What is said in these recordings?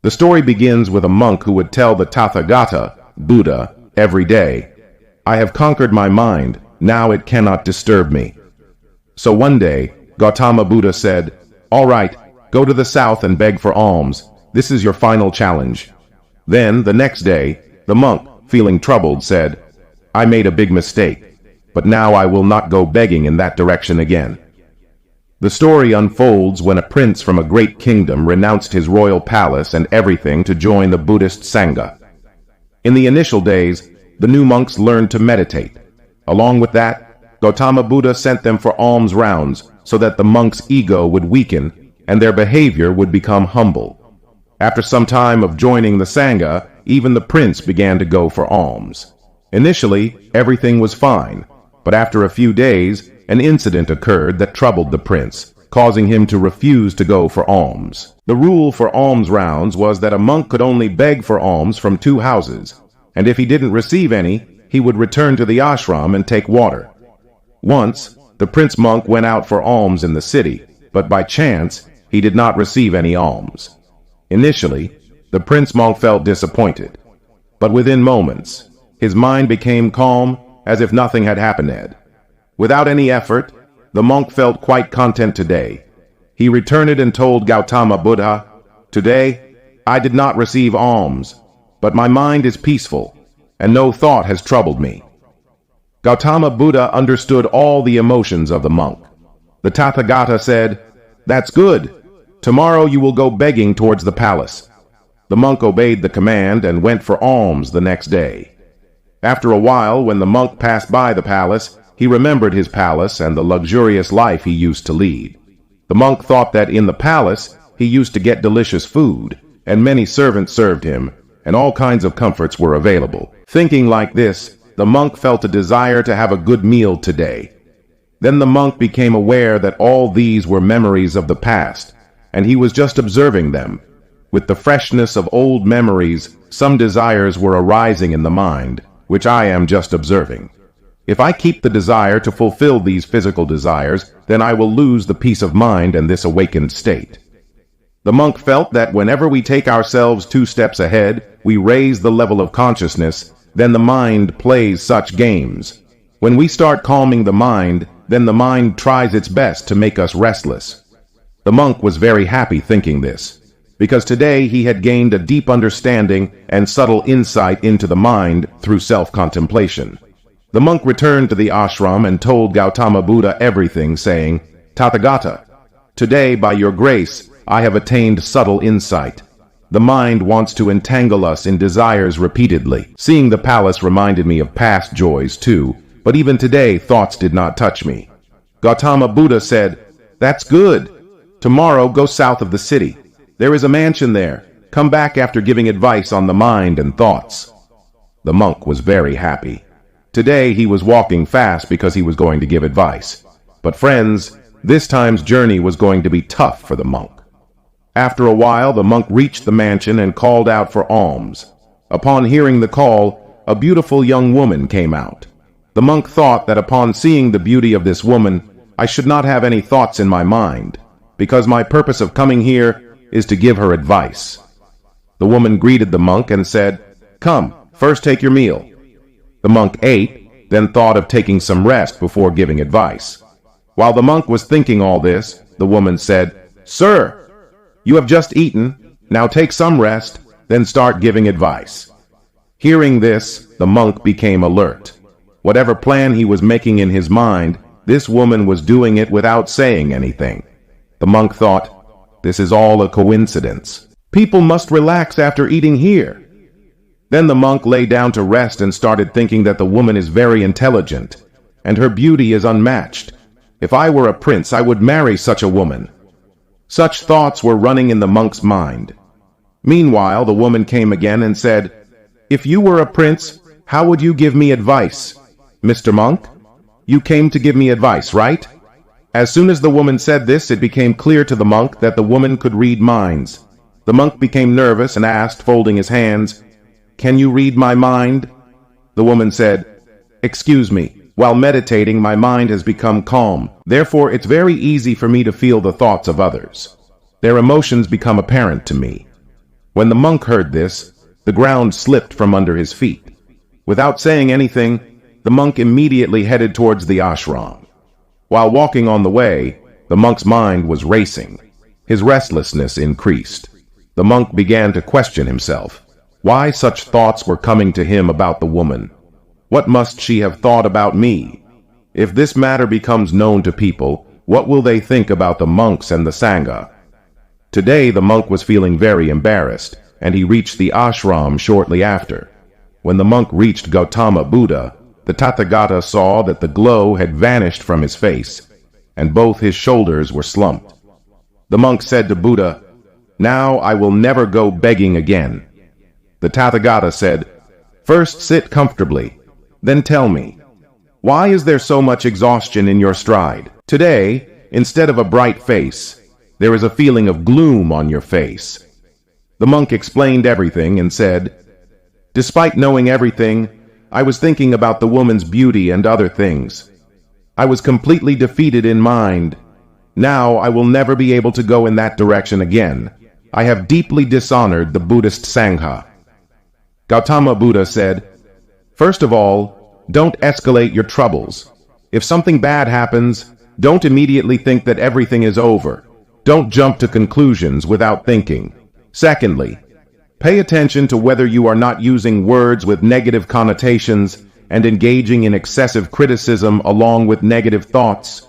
The story begins with a monk who would tell the Tathagata, Buddha, every day, "I have conquered my mind, now it cannot disturb me." So one day, Gautama Buddha said, "All right, go to the south and beg for alms. This is your final challenge." Then, the next day, the monk, feeling troubled, said, "I made a big mistake, but now I will not go begging in that direction again." The story unfolds when a prince from a great kingdom renounced his royal palace and everything to join the Buddhist Sangha. In the initial days, the new monks learned to meditate. Along with that, Gautama Buddha sent them for alms rounds so that the monks' ego would weaken and their behavior would become humble. After some time of joining the Sangha, even the prince began to go for alms. Initially, everything was fine, but after a few days, an incident occurred that troubled the prince, causing him to refuse to go for alms. The rule for alms rounds was that a monk could only beg for alms from 2 houses, and if he didn't receive any, he would return to the ashram and take water. Once, the prince monk went out for alms in the city, but by chance, he did not receive any alms. Initially, the prince monk felt disappointed, but within moments, his mind became calm as if nothing had happened. Without any effort, the monk felt quite content today. He returned and told Gautama Buddha, "Today, I did not receive alms, but my mind is peaceful, and no thought has troubled me." Gautama Buddha understood all the emotions of the monk. The Tathagata said, "That's good. Tomorrow you will go begging towards the palace." The monk obeyed the command and went for alms the next day. After a while, when the monk passed by the palace, he remembered his palace and the luxurious life he used to lead. The monk thought that in the palace, he used to get delicious food, and many servants served him, and all kinds of comforts were available. Thinking like this, the monk felt a desire to have a good meal today. Then the monk became aware that all these were memories of the past, and he was just observing them. With the freshness of old memories, some desires were arising in the mind, which I am just observing. If I keep the desire to fulfill these physical desires, then I will lose the peace of mind and this awakened state. The monk felt that whenever we take ourselves 2 steps ahead, we raise the level of consciousness, then the mind plays such games. When we start calming the mind, then the mind tries its best to make us restless. The monk was very happy thinking this, because today he had gained a deep understanding and subtle insight into the mind through self-contemplation. The monk returned to the ashram and told Gautama Buddha everything, saying, "Tathagata, today by your grace I have attained subtle insight. The mind wants to entangle us in desires repeatedly. Seeing the palace reminded me of past joys too, but even today thoughts did not touch me." Gautama Buddha said, "That's good. Tomorrow go south of the city. There is a mansion there. Come back after giving advice on the mind and thoughts." The monk was very happy. Today he was walking fast because he was going to give advice. But friends, this time's journey was going to be tough for the monk. After a while, the monk reached the mansion and called out for alms. Upon hearing the call, a beautiful young woman came out. The monk thought that upon seeing the beauty of this woman, I should not have any thoughts in my mind, because my purpose of coming here is to give her advice. The woman greeted the monk and said, "Come, first take your meal." The monk ate, then thought of taking some rest before giving advice. While the monk was thinking all this, the woman said, "Sir, you have just eaten, now take some rest, then start giving advice." Hearing this, the monk became alert. Whatever plan he was making in his mind, this woman was doing it without saying anything. The monk thought, "This is all a coincidence. People must relax after eating here." Then the monk lay down to rest and started thinking that the woman is very intelligent, and her beauty is unmatched. If I were a prince, I would marry such a woman. Such thoughts were running in the monk's mind. Meanwhile, the woman came again and said, "If you were a prince, how would you give me advice? Mr. Monk, you came to give me advice, right?" As soon as the woman said this, it became clear to the monk that the woman could read minds. The monk became nervous and asked, folding his hands, "Can you read my mind?" The woman said, "Excuse me, while meditating my mind has become calm. Therefore it's very easy for me to feel the thoughts of others. Their emotions become apparent to me." When the monk heard this, the ground slipped from under his feet. Without saying anything, the monk immediately headed towards the ashram. While walking on the way, the monk's mind was racing. His restlessness increased. The monk began to question himself. Why such thoughts were coming to him about the woman? What must she have thought about me? If this matter becomes known to people, what will they think about the monks and the Sangha? Today the monk was feeling very embarrassed, and he reached the ashram shortly after. When the monk reached Gautama Buddha, the Tathagata saw that the glow had vanished from his face, and both his shoulders were slumped. The monk said to Buddha, "Now I will never go begging again." The Tathagata said, "First sit comfortably, then tell me, why is there so much exhaustion in your stride? Today, instead of a bright face, there is a feeling of gloom on your face." The monk explained everything and said, "Despite knowing everything, I was thinking about the woman's beauty and other things. I was completely defeated in mind. Now I will never be able to go in that direction again. I have deeply dishonored the Buddhist Sangha." Gautama Buddha said, "First of all, don't escalate your troubles. If something bad happens, don't immediately think that everything is over. Don't jump to conclusions without thinking. Secondly, pay attention to whether you are not using words with negative connotations and engaging in excessive criticism along with negative thoughts.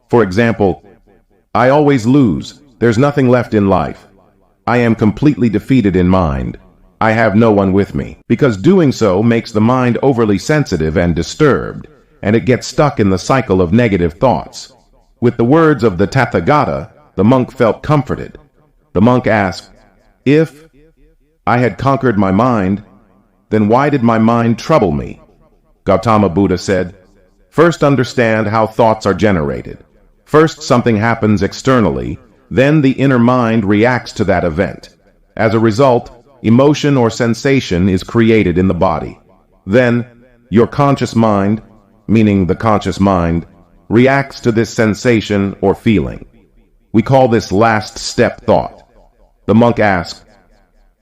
For example, I always lose. There's nothing left in life. I am completely defeated in mind. I have no one with me." Because doing so makes the mind overly sensitive and disturbed, and it gets stuck in the cycle of negative thoughts. With the words of the Tathagata, the monk felt comforted. The monk asked, "If I had conquered my mind, then why did my mind trouble me?" Gautama Buddha said, "First understand how thoughts are generated. First something happens externally, then the inner mind reacts to that event. As a result, emotion or sensation is created in the body. Then, your conscious mind, meaning the conscious mind, reacts to this sensation or feeling. We call this last step thought." The monk asked,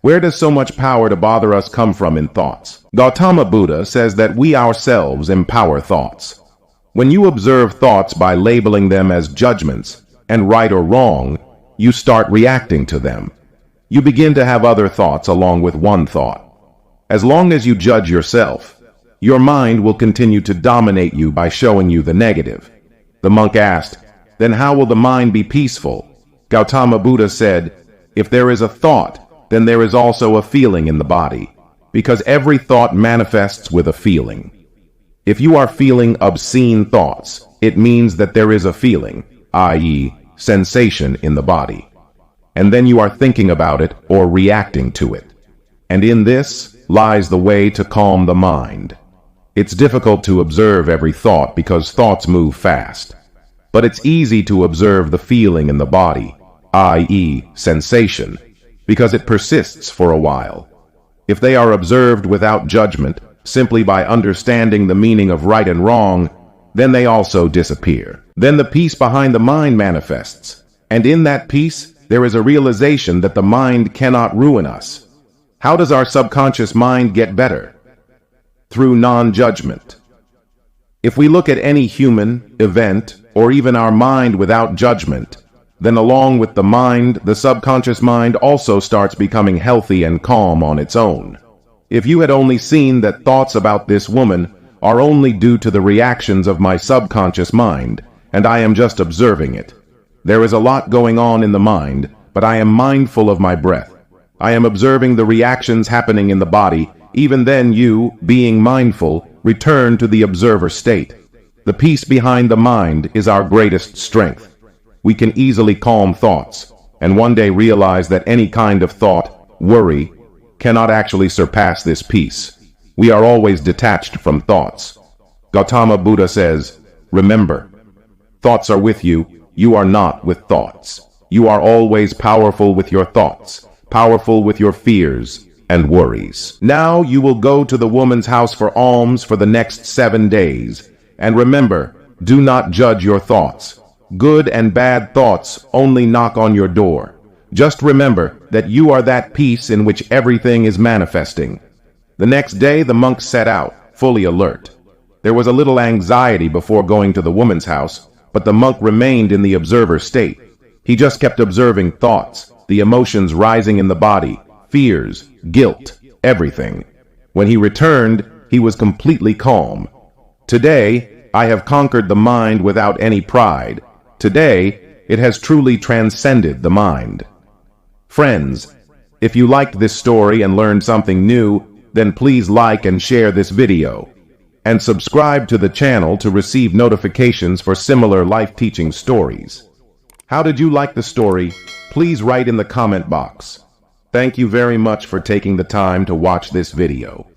"Where does so much power to bother us come from in thoughts?" Gautama Buddha says that we ourselves empower thoughts. When you observe thoughts by labeling them as judgments, and right or wrong, you start reacting to them. You begin to have other thoughts along with one thought. As long as you judge yourself, your mind will continue to dominate you by showing you the negative. The monk asked, "Then how will the mind be peaceful?" Gautama Buddha said, "If there is a thought, then there is also a feeling in the body, because every thought manifests with a feeling. If you are feeling obscene thoughts, it means that there is a feeling, i.e., sensation in the body. And then you are thinking about it or reacting to it. And in this lies the way to calm the mind. It's difficult to observe every thought because thoughts move fast. But it's easy to observe the feeling in the body, i.e., sensation, because it persists for a while. If they are observed without judgment, simply by understanding the meaning of right and wrong, then they also disappear. Then the peace behind the mind manifests, and in that peace, there is a realization that the mind cannot ruin us. How does our subconscious mind get better? Through non-judgment. If we look at any human, event, or even our mind without judgment, then along with the mind, the subconscious mind also starts becoming healthy and calm on its own. If you had only seen that thoughts about this woman are only due to the reactions of my subconscious mind, and I am just observing it. There is a lot going on in the mind, but I am mindful of my breath. I am observing the reactions happening in the body. Even then you, being mindful, return to the observer state. The peace behind the mind is our greatest strength. We can easily calm thoughts, and one day realize that any kind of thought, worry, cannot actually surpass this peace. We are always detached from thoughts. Gautama Buddha says, "Remember, thoughts are with you. You are not with thoughts. You are always powerful with your thoughts, powerful with your fears and worries." Now you will go to the woman's house for alms for the next 7 days. And remember, do not judge your thoughts. Good and bad thoughts only knock on your door. Just remember, that you are that peace in which everything is manifesting. The next day, the monk set out, fully alert. There was a little anxiety before going to the woman's house, but the monk remained in the observer state. He just kept observing thoughts, the emotions rising in the body, fears, guilt, everything. When he returned, he was completely calm. Today, I have conquered the mind without any pride. Today, it has truly transcended the mind. Friends, if you liked this story and learned something new, then please like and share this video. And subscribe to the channel to receive notifications for similar life-teaching stories. How did you like the story? Please write in the comment box. Thank you very much for taking the time to watch this video.